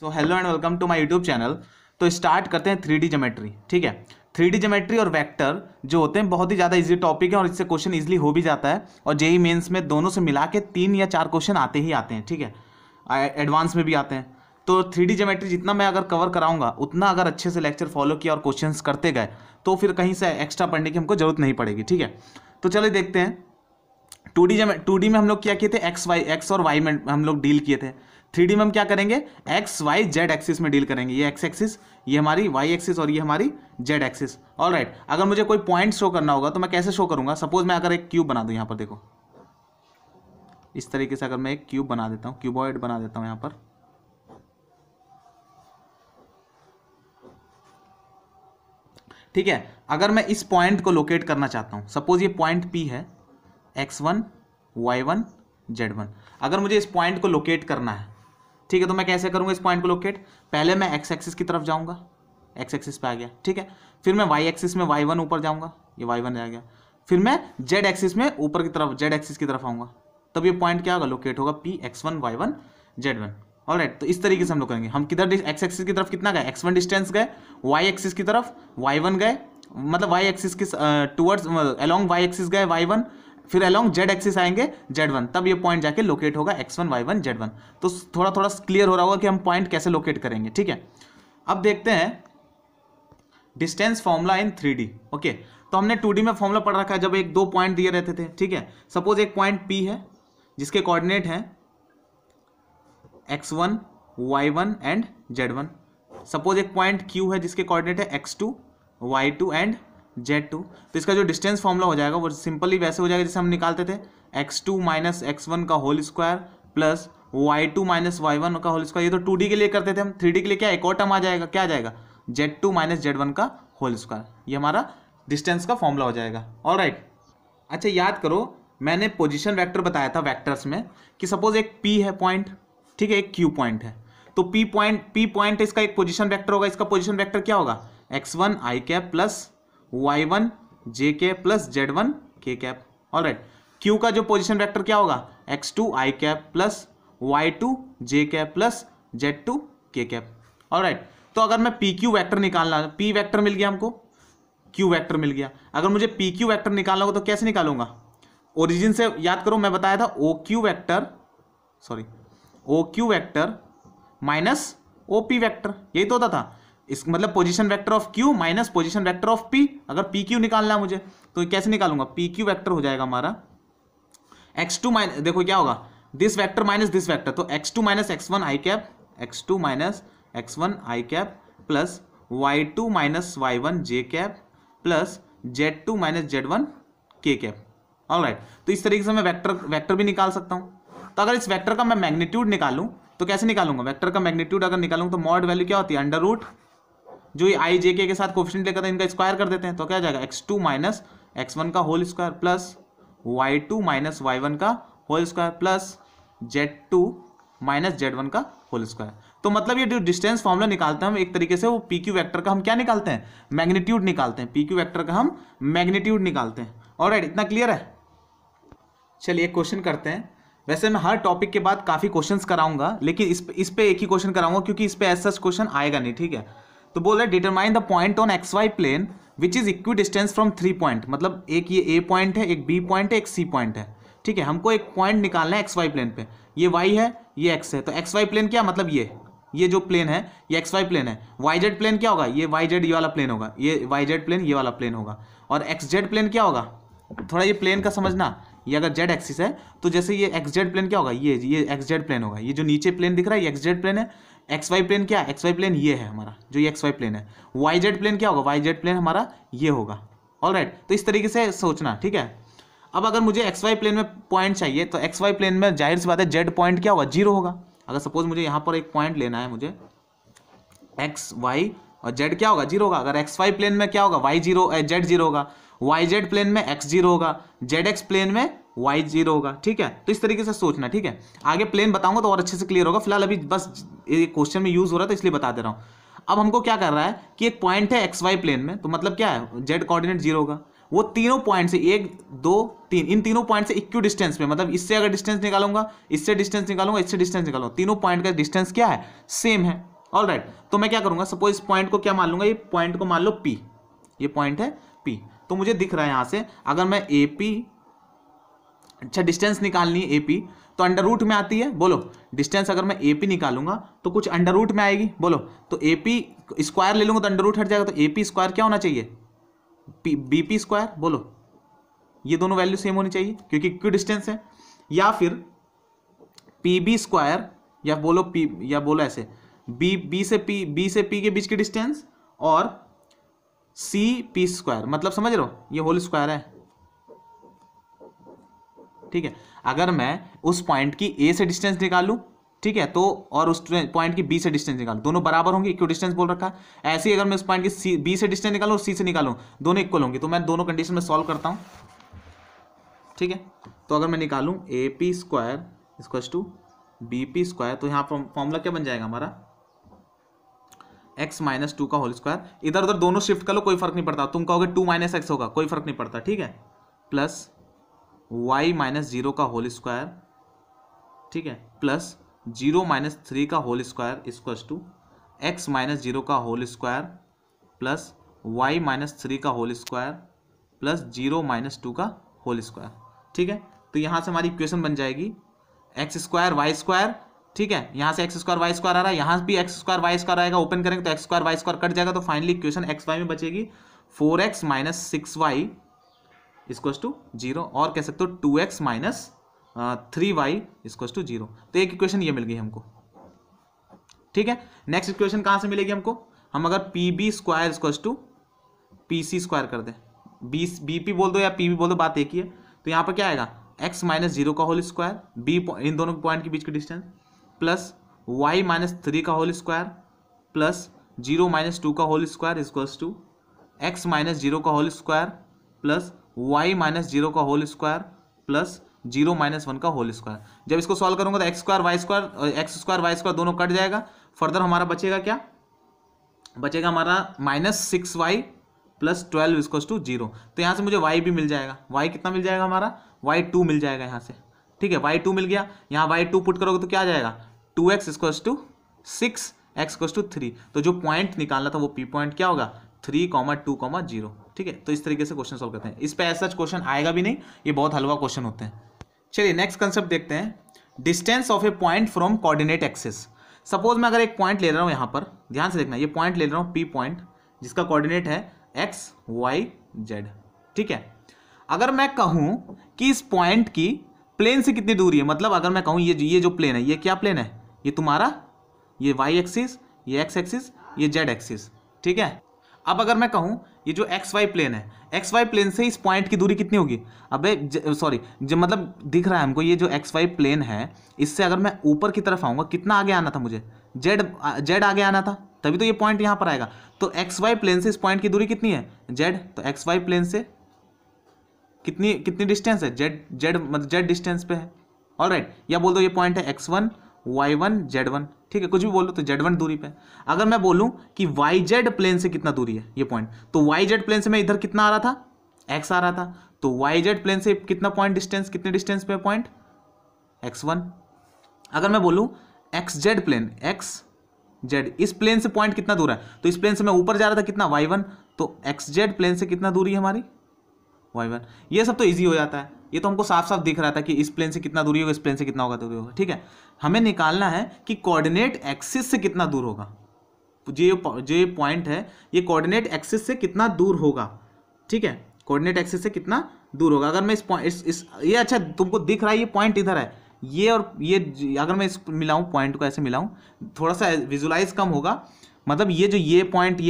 So hello and welcome to my YouTube channel. तो start करते हैं 3D ज्योमेट्री। ठीक है, 3D ज्योमेट्री और वेक्टर जो होते हैं बहुत ही ज़्यादा इजी टॉपिक है और इससे क्वेश्चन इजीली हो भी जाता है और जेईई मेंस में दोनों से मिला के 3 या 4 क्वेश्चन आते ही आते हैं। ठीक है, एडवांस में भी आते हैं। तो 3D ज्योमेट्री जितना मैं अगर कवर कराऊंगा उतना अगर अच्छे से लेक्चर फॉलो किया और क्वेश्चन करते गए तो फिर कहीं से एक्स्ट्रा पढ़ने की हमको जरूरत नहीं पड़ेगी। ठीक है, तो चलिए देखते हैं 2D में हम लोग क्या किए थे, एक्स और वाई में हम लोग डील किए थे। 3D में हम क्या करेंगे, एक्स वाई जेड एक्सिस में डील करेंगे। ये एक्स एक्सिस, ये हमारी वाई एक्सिस और ये हमारी जेड एक्सिस। ऑलराइट, अगर मुझे कोई पॉइंट शो करना होगा तो मैं कैसे शो करूंगा। सपोज मैं अगर एक क्यूब बना दूं, यहाँ पर देखो इस तरीके से अगर मैं एक क्यूब बना देता हूँ, क्यूबॉइड बना देता हूँ यहाँ पर। ठीक है, अगर मैं इस पॉइंट को लोकेट करना चाहता हूँ, सपोज ये पॉइंट P है, x1 y1 z1। अगर मुझे इस पॉइंट को लोकेट करना है, ठीक है, तो मैं कैसे करूंगा इस पॉइंट को लोकेट। पहले मैं एक्स एक्सिस की तरफ जाऊंगा, एक्स एक्सिस पे आ गया। ठीक है, फिर मैं वाई एक्सिस में y1 ऊपर जाऊंगा, ये y1 आ गया। फिर मैं जेड एक्सिस में ऊपर की तरफ, जेड एक्सिस की तरफ आऊंगा, तब ये पॉइंट क्या होगा, लोकेट होगा P x1 y1 z1। Alright, तो इस तरीके से हम लोग करेंगे। हम किधर एक्स एक्सिस की तरफ कितना गए, x1 डिस्टेंस गए, वाई एक्सिस की तरफ y1 गए, मतलब वाई एक्सिस के टूवर्ड्स अलोंग वाई एक्सिस गए y1, फिर अलोंग जेड एक्सिस आएंगे z1, तब ये पॉइंट जाके लोकेट होगा x1 y1 z1। तो थोड़ा थोड़ा क्लियर हो रहा होगा कि हम पॉइंट कैसे लोकेट करेंगे। ठीक है, अब देखते हैं distance formula in 3D। Okay, तो हमने 2D में फॉर्मूला पढ़ रखा है जब एक दो पॉइंट दिए रहते थे। ठीक है, सपोज एक पॉइंट P है जिसके कोऑर्डिनेट हैं x1 y1 and z1। Suppose एक पॉइंट Q है जिसके कोऑर्डिनेट है x2 y2 एंड z2। तो इसका जो डिस्टेंस फॉर्मूला हो जाएगा वो सिंपली वैसे हो जाएगा जैसे हम निकालते थे x2 माइनस x1 का whole square plus y2 minus y1 का होल स्क्वायर। ये तो 2D के लिए करते थे हम, 3D के लिए क्या एक और टर्म आ जाएगा, क्या आ जाएगा, z2 माइनस z1 का होल स्क्वायर। ये हमारा डिस्टेंस का फॉर्मूला हो जाएगा। ऑलराइट, अच्छा याद करो मैंने पोजिशन वैक्टर बताया था वैक्टर्स में कि सपोज एक P है पॉइंट, ठीक है, एक Q पॉइंट है, तो P पॉइंट इसका एक पोजिशन वैक्टर होगा। इसका पोजिशन वैक्टर क्या होगा, x1 i cap plus y1 j cap plus z1 k cap. Alright, Q का जो पोजीशन वेक्टर क्या होगा, x2 i cap plus y2 j cap plus z2 k cap. Alright, तो अगर मैं PQ वेक्टर निकालना, P वेक्टर मिल गया हमको, Q वेक्टर मिल गया। अगर मुझे PQ वेक्टर निकालना होगा तो कैसे निकालूंगा, ओरिजिन से याद करो, मैं बताया था OQ vector minus OP vector, यही तो होता था। इस मतलब position vector of Q minus position vector of P। अगर PQ निकालना है मुझे तो कैसे निकालूंगा, PQ वेक्टर हो जाएगा हमारा x2 माइनस, देखो क्या होगा, this vector minus this vector, तो x2 minus x1 i cap, x2 minus x1 i cap plus y2 minus y1 j cap plus z2 minus z1 k cap. Alright, तो इस तरीके से मैं वेक्टर भी निकाल सकता हूँ। तो अगर इस वेक्टर का मैं मैग्नीट्यूड निकालूं तो कैसे निकालूंगा, वेक्टर का मैग्नीट्यूड अगर निकालूं तो मॉड वैल्यू क्या होती है, अंडर रूट जो ये आई जे के साथ कोफिशिएंट लेकर इनका स्क्वायर कर देते हैं, तो क्या जाएगा x2 माइनस x1 का whole square plus y2 minus y1 का whole square plus z2 minus z1 का होल स्क्वायर। तो मतलब ये जो डिस्टेंस फॉर्मूला निकालते हैं हम एक तरीके से, वो PQ वेक्टर का हम क्या निकालते हैं, मैग्नीट्यूड निकालते हैं। PQ वेक्टर का हम मैग्नीट्यूड निकालते हैं। ऑलराइट, इतना क्लियर है। चलिए एक क्वेश्चन करते हैं। वैसे मैं हर टॉपिक के बाद काफ़ी क्वेश्चंस कराऊंगा, लेकिन इस पे एक ही क्वेश्चन कराऊंगा क्योंकि इस पे ऐसा क्वेश्चन आएगा नहीं। ठीक है, तो बोल रहे determine the point on XY plane which is equidistance from 3 point. मतलब एक ये A पॉइंट है, एक B पॉइंट है, एक C पॉइंट है। ठीक है, हमको एक पॉइंट निकालना है XY प्लेन पे, ये Y है ये X है। तो XY प्लेन क्या मतलब ये जो प्लेन है ये XY प्लेन है। YZ प्लेन क्या होगा, ये YZ ये वाला प्लेन होगा, ये YZ प्लेन ये वाला प्लेन होगा। और XZ प्लेन क्या होगा, थोड़ा ये प्लेन का समझना, ये अगर Z एक्सिस है तो जैसे ये XZ प्लेन क्या होगा, ये XZ प्लेन होगा। ये जो नीचे प्लेन दिख रहा है ये XZ प्लेन है। XY प्लेन क्या है, XY प्लेन ये है हमारा, जो ये XY प्लेन है। YZ प्लेन क्या होगा, YZ प्लेन हमारा ये होगा। ऑलराइट, तो इस तरीके से सोचना। ठीक है, अब अगर मुझे XY प्लेन में पॉइंट चाहिए तो XY प्लेन में जाहिर सी बात है Z पॉइंट क्या होगा, 0 होगा। अगर सपोज मुझे यहाँ पर एक पॉइंट लेना है, मुझे XY और Z क्या होगा, 0 होगा। अगर XY प्लेन में क्या होगा, Z 0 होगा। YZ प्लेन में X 0 होगा, ZX प्लेन में Y 0 होगा। ठीक है, तो इस तरीके से सोचना। ठीक है, आगे प्लेन बताऊंगा तो और अच्छे से क्लियर होगा, फिलहाल अभी बस क्वेश्चन में यूज हो रहा है तो इसलिए बता दे रहा हूँ। अब हमको क्या कर रहा है कि एक पॉइंट है XY प्लेन में, तो मतलब क्या है, Z कोऑर्डिनेट 0 होगा। वो तीनों पॉइंट से 1 2 3 इन तीनों पॉइंट से इक्वल डिस्टेंस पे, मतलब इससे अगर डिस्टेंस निकालूंगा, इससे डिस्टेंस निकालूंगा, इससे डिस्टेंस निकालूंगा, तीनों पॉइंट का डिस्टेंस क्या है, सेम है। ऑलराइट, तो मैं क्या करूंगा, सपोज इस पॉइंट को क्या मान लूंगा, ये पॉइंट को मान लो P, ये पॉइंट है P। तो मुझे दिख रहा है यहां से अगर मैं AP, अच्छा डिस्टेंस निकालनी है AP, तो अंडर रूट में आती है, बोलो डिस्टेंस अगर मैं AP निकालूंगा तो कुछ अंडर रूट में आएगी, बोलो तो AP स्क्वायर ले लूंगा तो अंडर रूट हट जाएगा, तो AP स्क्वायर क्या होना चाहिए, BP स्क्वायर, बोलो ये दोनों वैल्यू सेम होनी चाहिए क्योंकि इक्वल डिस्टेंस है। या फिर PB स्क्वायर, या बोलो ऐसे B से P के बीच की डिस्टेंस, और CP स्क्वायर, मतलब समझ रहे हो ये होल स्क्वायर है, ठीक है। अगर मैं उस पॉइंट की A से डिस्टेंस निकालूं, ठीक है, तो और उस पॉइंट की B से डिस्टेंस निकालूं, दोनों बराबर होंगे, इक्वल डिस्टेंस बोल रखा है। ऐसे ही अगर मैं उस पॉइंट की B से डिस्टेंस निकालूं और C से निकालूं, दोनों इक्वल होंगे, तो मैं दोनों कंडीशन में सॉल्व करता हूं, ठीक है। तो अगर मैं निकालूं AP square equals to BP square, तो यहाँ फॉर्मूला क्या बन जाएगा हमारा, x माइनस 2 का होल स्क्वायर, इधर उधर दोनों शिफ्ट कर लो, कोई फर्क नहीं पड़ता, तुम कहोगे 2 माइनस एक्स होगा, कोई फर्क नहीं पड़ता, ठीक है, प्लस y माइनस 0 का होल स्क्वायर, ठीक है, प्लस 0 माइनस 3 का whole square equals to x minus 0 का whole square plus y minus 3 का होल स्क्वायर प्लस 0 माइनस 2 का होल स्क्वायर, ठीक है। तो यहाँ से हमारी इक्वेशन बन जाएगी एक्स स्क्वायर वाई स्क्वायर, ठीक है, यहाँ से एक्स स्क्वायर वाई स्क्वायर आ रहा है, यहाँ भी एक्स स्क्वायर वाई स्क्वायर आएगा, ओपन करेंगे तो x square y square cut जाएगा, तो फाइनली इक्वेशन एक्स वाई में बचेगी 4x minus 6y equals to 0, और कह सकते हो 2x minus 3y equals to 0। तो एक इक्वेशन ये मिल गई हमको, ठीक है। नेक्स्ट इक्वेशन कहाँ से मिलेगी हमको, हम अगर PB square equals to PC square कर दें, BP बोल दो या PB बोल दो, बात एक ही है। तो यहाँ पर क्या आएगा, x माइनस 0 का होल स्क्वायर, B इन दोनों पॉइंट के बीच की डिस्टेंस, प्लस y माइनस 3 का होल स्क्वायर प्लस 0 माइनस 2 का whole square equals to x minus 0 का whole square plus y minus 0 का होल स्क्वायर प्लस 0 माइनस 1 का होल स्क्वायर। जब इसको सॉल्व करूंगा तो एक्स स्क्वायर वाई स्क्वायर दोनों कट जाएगा, फर्दर हमारा बचेगा क्या, बचेगा हमारा minus 6y plus 12 equals to 0। तो यहाँ से मुझे y भी मिल जाएगा, y कितना मिल जाएगा हमारा, y2 मिल जाएगा यहाँ से, ठीक है, y2 मिल गया। यहाँ y2 पुट करोगे तो क्या आ जाएगा, 2x equals to 6, x equals to 3। तो जो पॉइंट निकालना था वो P पॉइंट क्या होगा, 3,2,0, ठीक है। तो इस तरीके से क्वेश्चन सॉल्व करते हैं, इस पे ऐसा क्वेश्चन आएगा भी नहीं, ये बहुत हलवा क्वेश्चन होते हैं। चलिए नेक्स्ट कंसेप्ट देखते हैं, distance of A point from coordinate axis. Suppose मैं अगर एक पॉइंट ले रहा हूँ, यहाँ पर ध्यान से देखना, ये पॉइंट ले रहा हूँ P पॉइंट, जिसका कोऑर्डिनेट है x y z, ठीक है। अगर मैं कहूँ कि इस पॉइंट की प्लेन से कितनी दूरी है, मतलब अगर मैं कहूँ ये जो प्लेन है, ये क्या प्लेन है, ये तुम्हारा ये y एक्सिस, ये x एक्सिस, ये z एक्सिस, ठीक है। अब अगर मैं कहूँ ये जो एक्स वाई प्लेन है, एक्स वाई प्लेन से इस पॉइंट की दूरी कितनी होगी, अबे सॉरी मतलब दिख रहा है हमको ये जो एक्स वाई प्लेन है, इससे अगर मैं ऊपर की तरफ आऊँगा, कितना आगे आना था मुझे, जेड आगे आना था, तभी तो ये पॉइंट यहाँ पर आएगा। तो एक्स वाई प्लेन से इस पॉइंट की दूरी कितनी है, जेड, तो एक्स वाई प्लेन से कितनी डिस्टेंस है, जेड मतलब जेड डिस्टेंस पे है, ऑलराइट। या बोल दो ये पॉइंट है x1 y1 z1, ठीक है, कुछ भी बोल लो, तो z1 दूरी पे। अगर मैं बोलूं कि yz प्लेन से कितना दूरी है ये पॉइंट, तो yz प्लेन से मैं इधर कितना आ रहा था, x आ रहा था, तो yz प्लेन से कितना पॉइंट डिस्टेंस, कितने डिस्टेंस पे पॉइंट x1। अगर मैं बोलूं xz प्लेन, xz इस प्लेन से पॉइंट कितना दूर है, तो इस प्लेन से मैं ऊपर जा रहा था कितना y1, तो xz प्लेन से कितना दूरी है हमारी y1। ये सब तो इजी हो जाता है, ये तो हमको साफ साफ दिख रहा था कि इस प्लेन से कितना दूरी होगा, इस प्लेन से कितना होगा दूरी होगा, ठीक है। हमें निकालना है कि कोऑर्डिनेट एक्सिस से कितना दूर होगा, जो ये पॉइंट है ये कोऑर्डिनेट एक्सिस से कितना दूर होगा, ठीक है, कोऑर्डिनेट एक्सिस से कितना दूर होगा। अगर मैं इस पॉइंट ये अच्छा तुमको दिख रहा है ये पॉइंट इधर है, ये और ये अगर मैं इस मिलाऊं, पॉइंट को ऐसे मिलाऊं, थोड़ा सा विजुलाइज कम होगा, मतलब ये जो ये पॉइंट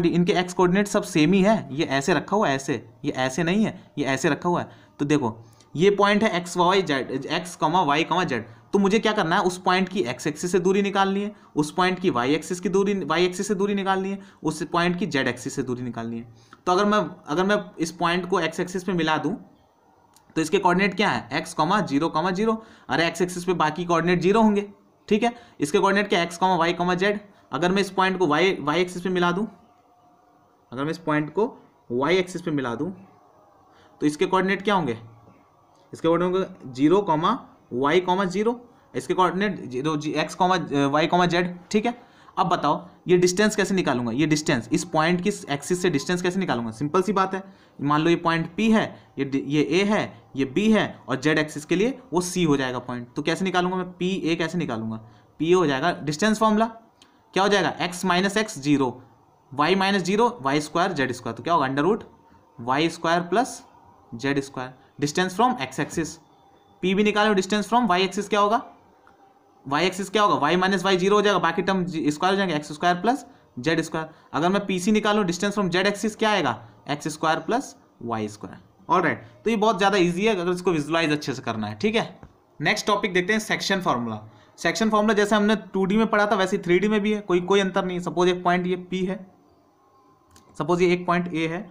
इनके एक्स कोऑर्डिनेट सब सेम ही है, ये ऐसे रखा हुआ है, ऐसे, ये ऐसे नहीं है, ये ऐसे रखा हुआ है। तो देखो ये पॉइंट है x y z, x comma y comma z, तो मुझे क्या करना है, उस पॉइंट की एक्स एक्सिस से दूरी निकालनी है, उस पॉइंट की वाई एक्सिस से दूरी निकालनी है, उस पॉइंट की जेड एक्सिस से दूरी निकालनी है। तो अगर मैं इस पॉइंट को एक्स एक्सिस पे मिला दूं तो इसके कोऑर्डिनेट क्या है, एक्स कॉमा जीरो, अरे एक्स एक्सिस पे बाकी कोऑर्डिनेट जीरो होंगे, ठीक है। इसके कोऑर्डिनेट क्या, x comma y comma z. अगर मैं इस पॉइंट को वाई एक्सिस पे मिला दूं, अगर मैं इस पॉइंट को वाई एक्सिस पे मिला दूँ तो इसके कोऑर्डिनेट क्या होंगे, इसके कोऑर्डिनेट होंगे 0, y, 0, इसके कोऑर्डिनेट 0, x, y, z। ठीक है, अब बताओ ये डिस्टेंस कैसे निकालूंगा, ये डिस्टेंस इस पॉइंट की एक्सिस से डिस्टेंस कैसे निकालूंगा, सिंपल सी बात है। मान लो ये पॉइंट P है, ये A है, ये B है, और z एक्सिस के लिए वो C हो जाएगा पॉइंट। तो कैसे निकालूंगा मैं, PA कैसे निकालूंगा, PA हो जाएगा डिस्टेंस फॉर्मूला क्या हो जाएगा, x minus x 0, y minus 0, y square z square. तो क्या होगा, under root y square plus z square, distance from x axis. P भी निकालो, डिस्टेंस फ्रॉम वाई एक्सिस क्या होगा, वाई एक्सिस क्या होगा, वाई माइनस वाई 0 हो जाएगा, बाकी टर्म स्क्वायर हो जाएंगे, x square plus z square. अगर मैं PC निकालूँ, डिस्टेंस फ्रॉम जेड एक्सिस क्या आएगा, x square plus y square. Alright, तो ये बहुत ज़्यादा इजी है अगर इसको विजुलाइज अच्छे से करना है। ठीक है, नेक्स्ट टॉपिक देखते हैं, सेक्शन फार्मूला। सेक्शन फार्मूला जैसे हमने 2D में पढ़ा था वैसे 3D में भी है, कोई अंतर नहीं है। सपोज एक पॉइंट ये P है, सपोज ये एक पॉइंट A है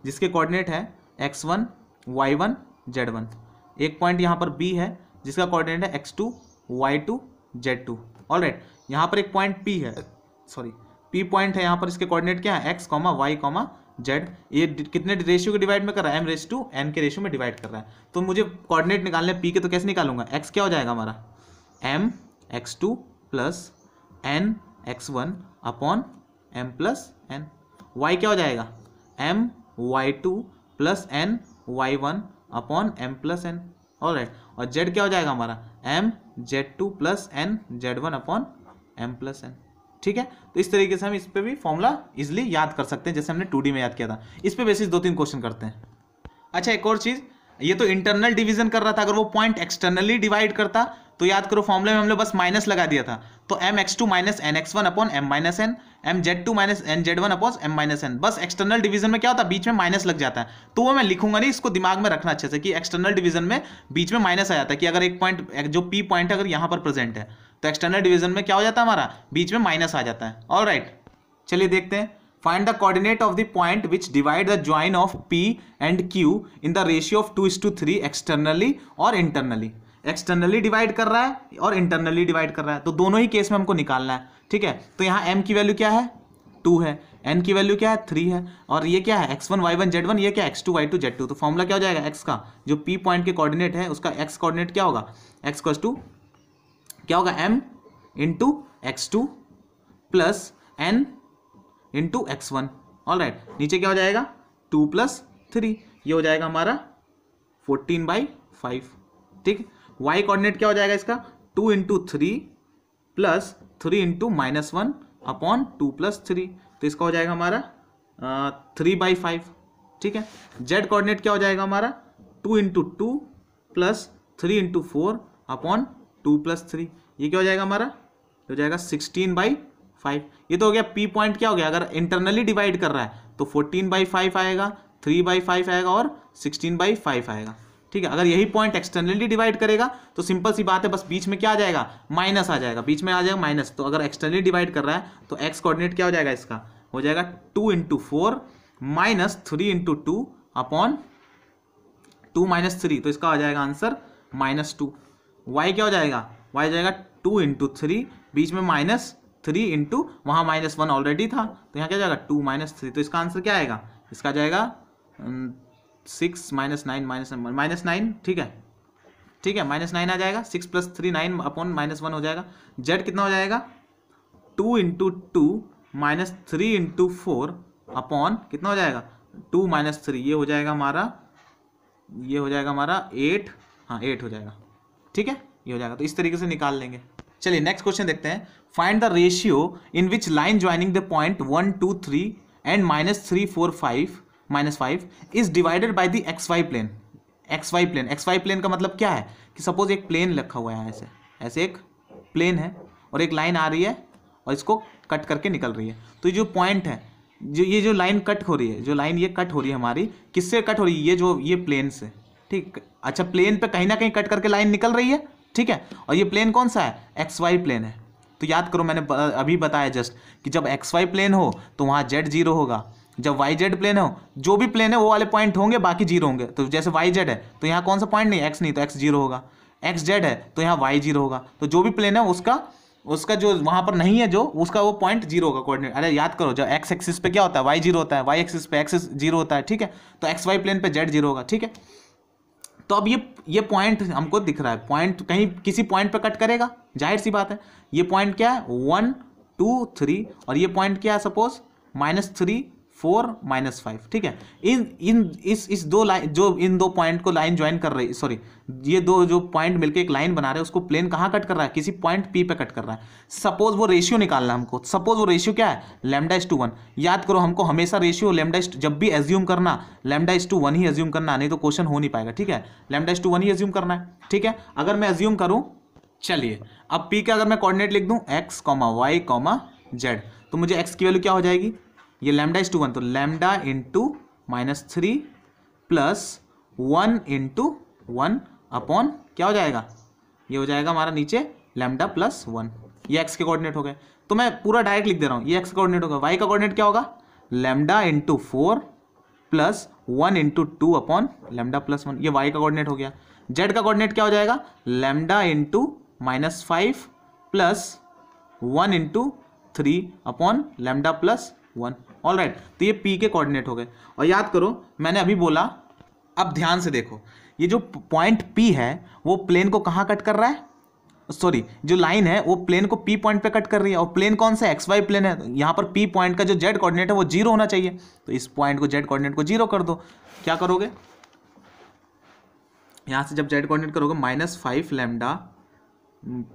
जिसके कोऑर्डिनेट है x1, y1, z1। एक पॉइंट यहाँ पर B है जिसका कोऑर्डिनेट है x2, y2, z2। ऑलराइट, यहाँ पर एक पॉइंट P है, सॉरी P पॉइंट है, यहाँ पर इसके कोऑर्डिनेट क्या है, x, y, z। ये कितने रेशियो के डिवाइड में कर रहा है, m/n के रेशियो में डिवाइड कर रहा है। तो मुझे कोऑर्डिनेट निकालने P के, तो कैसे निकालूंगा, x क्या हो जाएगा हमारा, m x2 plus n x1 upon m plus n। y क्या हो जाएगा, m y2 plus n y1 upon m plus n। Alright, और z क्या हो जाएगा हमारा, m z2 plus n z1 upon m plus n। ठीक है, तो इस तरीके से हम इस पे भी फॉर्मूला इजिली याद कर सकते हैं जैसे हमने 2D में याद किया था। इस पे बेसिस 2-3 क्वेश्चन करते हैं। अच्छा, एक और चीज़, ये तो इंटरनल डिवीजन कर रहा था, अगर वो पॉइंट एक्सटर्नली डिवाइड करता तो याद करो फॉर्मूले में हमने बस माइनस लगा दिया था। तो m x2 minus n x1 upon m minus n, m z2 minus n z1 upon m minus n। बस एक्सटर्नल डिवीजन में क्या होता है, बीच में माइनस लग जाता है, तो वो मैं लिखूंगा नहीं, इसको दिमाग में रखना अच्छे से कि एक्सटर्नल डिवीजन में बीच में माइनस आ जाता है। कि अगर एक पॉइंट जो P पॉइंट अगर यहाँ पर प्रेजेंट है तो एक्सटर्नल डिवीजन में क्या हो जाता है, हमारा बीच में माइनस आ जाता है। ऑलराइट, चलिए देखते हैं। Find the coordinate of the point which divide the join of P and Q in the ratio of 2:3 externally और internally। एक्सटर्नली डिवाइड कर रहा है और इंटरनली डिवाइड कर रहा है, तो दोनों ही केस में हमको निकालना है। ठीक है, तो यहाँ m की वैल्यू क्या है, 2 है, n की वैल्यू क्या है, 3 है, और ये क्या है, x1 y1 z1, ये क्या है, x2 y2 z2। तो फॉर्मूला क्या हो जाएगा, x का जो P पॉइंट के कोऑर्डिनेट है उसका x कोऑर्डिनेट क्या होगा, x इक्वल्स टू क्या होगा, m into x2 plus n into x1। Alright, नीचे क्या हो जाएगा, 2 + 3, ये हो जाएगा हमारा 14/5। ठीक, y कोऑर्डिनेट क्या हो जाएगा इसका, 2 × 3 प्लस 3 × -1 अपॉन 2 + 3, तो इसका हो जाएगा हमारा 3/5। ठीक है, z कोऑर्डिनेट क्या हो जाएगा हमारा, 2 × 2 प्लस 3 × 4 अपॉन 2 + 3, ये क्या हो जाएगा हमारा, हो जाएगा 16/5। ये तो हो गया P पॉइंट क्या हो गया, अगर इंटरनली डिवाइड कर रहा है तो 14/5 आएगा, 3/5 आएगा और 16/5 आएगा। ठीक है, अगर यही पॉइंट एक्सटर्नली डिवाइड करेगा तो सिंपल सी बात है, बस बीच में क्या आ जाएगा, माइनस आ जाएगा, बीच में आ जाएगा माइनस। तो अगर एक्सटर्नली डिवाइड कर रहा है तो x कोऑर्डिनेट क्या हो जाएगा, इसका हो जाएगा 2 × 4 माइनस 3 × 2 अपॉन 2 - 3, तो इसका आ जाएगा आंसर -2। y क्या हो जाएगा, y हो जाएगा 2 × 3, बीच में -3 इंटू वहाँ -1 ऑलरेडी था, तो यहाँ क्या जाएगा 2 - 3, तो इसका आंसर क्या आएगा, इसका जाएगा 6 - 9 -9। ठीक है, ठीक है, -9 आ जाएगा, 6 + 3 9 अपॉन -1 हो जाएगा। z कितना हो जाएगा, 2 × 2 माइनस 3 × 4 अपॉन कितना हो जाएगा, 2 - 3, ये हो जाएगा हमारा 8, हाँ 8 हो जाएगा। ठीक है, ये हो जाएगा, तो इस तरीके से निकाल लेंगे। चलिए नेक्स्ट क्वेश्चन देखते हैं। Find the ratio in which line joining the point 1 2 3 and -3 4 5 is divided by the XY plane. XY plane का मतलब क्या है कि सपोज एक प्लेन रखा हुआ है, ऐसे एक प्लेन है और एक लाइन आ रही है और इसको कट करके निकल रही है। तो जो पॉइंट है, जो लाइन कट हो रही है, जो लाइन ये कट हो रही है हमारी, किससे कट हो रही है, ये प्लेन से। ठीक, अच्छा प्लेन पे कहीं ना कहीं कट करके लाइन निकल रही है। ठीक है, और ये प्लेन कौन सा है, XY प्लेन है। तो याद करो, मैंने अभी बताया जस्ट कि जब XY प्लेन हो तो वहाँ Z 0 होगा, जब YZ प्लेन हो, जो भी प्लेन है वो वाले पॉइंट होंगे, बाकी 0 होंगे। तो जैसे YZ है तो यहाँ कौन सा पॉइंट नहीं, X नहीं, तो X 0 होगा। XZ है तो यहाँ Y 0 होगा। तो जो भी प्लेन है उसका उसका जो वहां पर नहीं है जो उसका वो पॉइंट जीरो का कोऑर्डिनेट। अरे याद करो, जब एक्स एक्सिस पे क्या होता है, वाई जीरो होता है, वाई एक्सिस पे एक्स जीरो होता है, ठीक है। तो एक्स वाई प्लेन पे जेड जीरो होगा, ठीक है। तो अब ये पॉइंट हमको दिख रहा है, पॉइंट कहीं किसी पॉइंट पे कट करेगा, जाहिर सी बात है। ये पॉइंट क्या है 1 2 3 और ये पॉइंट क्या है सपोज -3 4 -5, ठीक है। इस दो लाइन जो इन दो पॉइंट को लाइन ज्वाइन कर रही, सॉरी ये दो जो पॉइंट मिलकर एक लाइन बना रहे हैं, उसको प्लेन कहाँ कट कर रहा है, किसी पॉइंट P पे कट कर रहा है। सपोज वो रेशियो निकालना है हमको, सपोज वो रेशियो क्या है λ/1। याद करो हमको हमेशा रेशियो जब भी एज्यूम करना λ/1 ही एज्यूम करना, नहीं तो क्वेश्चन हो नहीं पाएगा, ठीक है। λ/1 ही एज्यूम करना है, ठीक है। अगर मैं एज्यूम करूं, चलिए अब P का अगर मैं कोऑर्डिनेट लिख दूं x, y, z, तो मुझे x की वैल्यू क्या हो जाएगी, ये λ/1 तो λ × -3 प्लस 1 × 1 अपॉन क्या हो जाएगा, ये हो जाएगा हमारा नीचे λ+1। ये x के कोऑर्डिनेट हो गए। तो मैं पूरा डायरेक्ट लिख दे रहा हूँ, ये x का कोऑर्डिनेट होगा। y का कोऑर्डिनेट क्या होगा λ × 4 प्लस 1 × 2 अपॉन λ+1, ये y का कोऑर्डिनेट हो गया। z का कोऑर्डिनेट क्या हो जाएगा λ × -5 प्लस 1 × 3 अपॉन λ+1। ऑल राइट, तो ये P के कोऑर्डिनेट हो गए। और याद करो मैंने अभी बोला, अब ध्यान से देखो, ये जो पॉइंट P है वो प्लेन को कहाँ कट कर रहा है, सॉरी जो लाइन है वो प्लेन को P पॉइंट पे कट कर रही है, और प्लेन कौन सा XY प्लेन है। यहाँ पर P पॉइंट का जो Z कोऑर्डिनेट है वो 0 होना चाहिए, तो इस पॉइंट को Z कोऑर्डिनेट को 0 कर दो। क्या करोगे, यहाँ से जब Z कोऑर्डिनेट करोगे -5 λ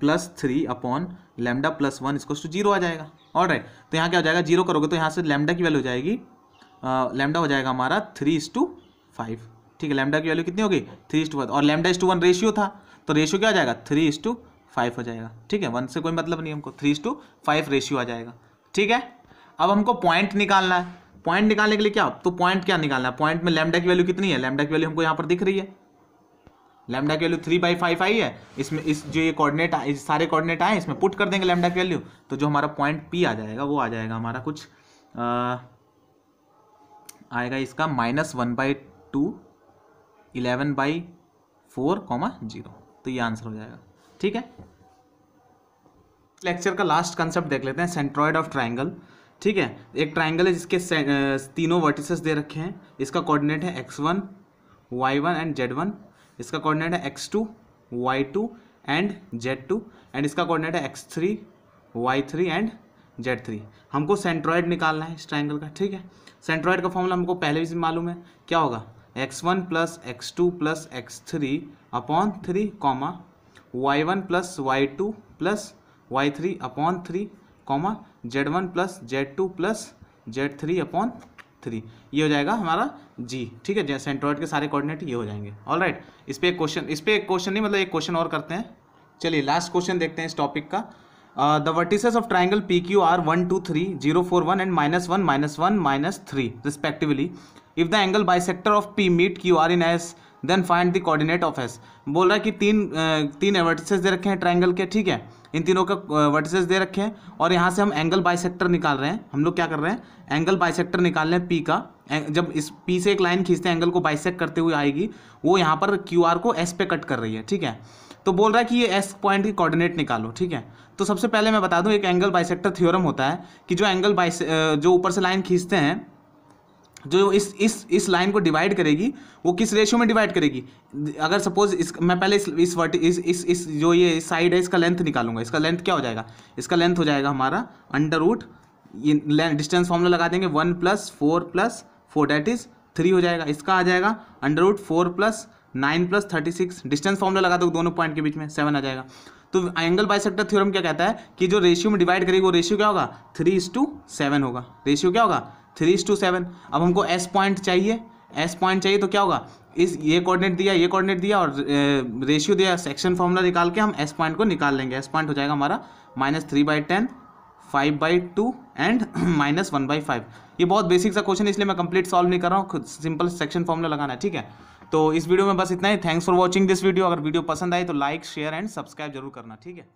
+ 3 अपॉन λ+1 इसको 0 आ जाएगा। ऑल राइट, तो यहाँ क्या हो जाएगा, 0 करोगे तो यहाँ से लैम्डा की वैल्यू हो जाएगी, लैम्डा हो जाएगा हमारा 3:5, ठीक है। लैम्डा की वैल्यू कितनी होगी 3:5, और λ/1 रेशियो था, तो रेशियो क्या हो जाएगा 3:5 हो जाएगा, ठीक है। 1 से कोई मतलब नहीं हमको, 3:5 रेशियो आ जाएगा, ठीक है। अब हमको पॉइंट निकालना है। पॉइंट निकालने के लिए क्या, तो पॉइंट क्या निकालना है, पॉइंट में लैम्डा की वैल्यू कितनी है, लैम्डा की वैल्यू हमको यहाँ पर दिख रही है, लैम्डा की वैल्यू 3/5 आई है। इसमें इस जो ये कोऑर्डिनेट सारे कोऑर्डिनेट आए इसमें पुट कर देंगे लैम्डा की वैल्यू, तो जो हमारा पॉइंट P आ जाएगा वो आ जाएगा हमारा कुछ आएगा इसका -1/2 11/4, 0, तो ये आंसर हो जाएगा, ठीक है। लेक्चर का लास्ट कंसेप्ट देख लेते हैं, सेंट्रॉइड ऑफ ट्राइंगल, ठीक है। एक ट्राइंगल है जिसके तीनों वर्टिसेस दे रखे हैं, इसका कोऑर्डिनेट है x1 y1 एंड z1, इसका कोऑर्डिनेट है x2 y2 and z2, and इसका कोऑर्डिनेट है x3 y3 एंड z3। हमको सेंट्रॉइड निकालना है इस ट्राइंगल का, ठीक है। सेंट्रॉइड का फॉर्मूला हमको पहले भी मालूम है, क्या होगा x1 + x2 + x3 upon 3 comma y1 + y2 + y3 upon 3 comma z1 + z2 + z3 upon 3, ये हो जाएगा हमारा G, ठीक है। सेंट्रॉइड के सारे कोऑर्डिनेट ये हो जाएंगे। ऑल राइट, इस पे एक क्वेश्चन नहीं मतलब एक क्वेश्चन और करते हैं। चलिए लास्ट क्वेश्चन देखते हैं इस टॉपिक का। The vertices of triangle PQ R 1 2 3 0 4 1 and -1 -1 -3 respectively. If the angle bisector of P meet QR in S, then find the coordinate of S। बोल रहा है कि तीन वर्टिसेस दे रखे हैं ट्राइंगल के, ठीक है। इन तीनों का वर्टिसेस दे रखे हैं और यहाँ से हम एंगल बाइसेक्टर निकाल रहे हैं। हम लोग क्या कर रहे हैं, एंगल बाइसेक्टर निकाल रहे हैं P का। जब इस P से एक लाइन खींचते हैं एंगल को बाइसेक्ट करते हुए आएगी, वो यहाँ पर QR को S पे कट कर रही है, ठीक है। तो बोल रहा है कि ये S पॉइंट की कोऑर्डिनेट निकालो, ठीक है। तो सबसे पहले मैं बता दूं, एक एंगल बाइसेक्टर थ्योरम होता है कि जो एंगल जो ऊपर से लाइन खींचते हैं, जो इस लाइन को डिवाइड करेगी वो किस रेशियो में डिवाइड करेगी। अगर सपोज मैं पहले इस जो ये साइड है इसका लेंथ निकालूंगा, इसका लेंथ क्या हो जाएगा, इसका लेंथ हो जाएगा हमारा √ ये डिस्टेंस फॉर्मूला लगा देंगे 1 + 4 + 4 दैट इज 3 हो जाएगा। इसका आ जाएगा √4 + 9 + 36, डिस्टेंस फॉर्मूला लगा दो दोनों पॉइंट के बीच में 7 आ जाएगा। तो एंगल बाइसेक्टर थ्योरम क्या कहता है कि जो रेशियो में डिवाइड करेगी वो रेशियो क्या होगा 3:7 होगा। रेशियो क्या होगा 3:7। अब हमको S पॉइंट चाहिए, S पॉइंट चाहिए तो क्या होगा, ये कोऑर्डिनेट दिया और रेशियो दिया, सेक्शन फॉर्मूला निकाल के हम S पॉइंट को निकाल लेंगे। S पॉइंट हो जाएगा हमारा -3/10 5/2 एंड -1/5। ये बहुत बेसिक सा क्वेश्चन है इसलिए मैं कंप्लीट सॉल्व नहीं कर रहा हूँ, खुद सिंपल सेक्शन फॉर्मूला लगाना है, ठीक है। तो इस वीडियो में बस इतना ही। Thanks for watching this video. अगर वीडियो पसंद आए तो लाइक शेयर एंड सब्सक्राइब जरूर करना, ठीक है।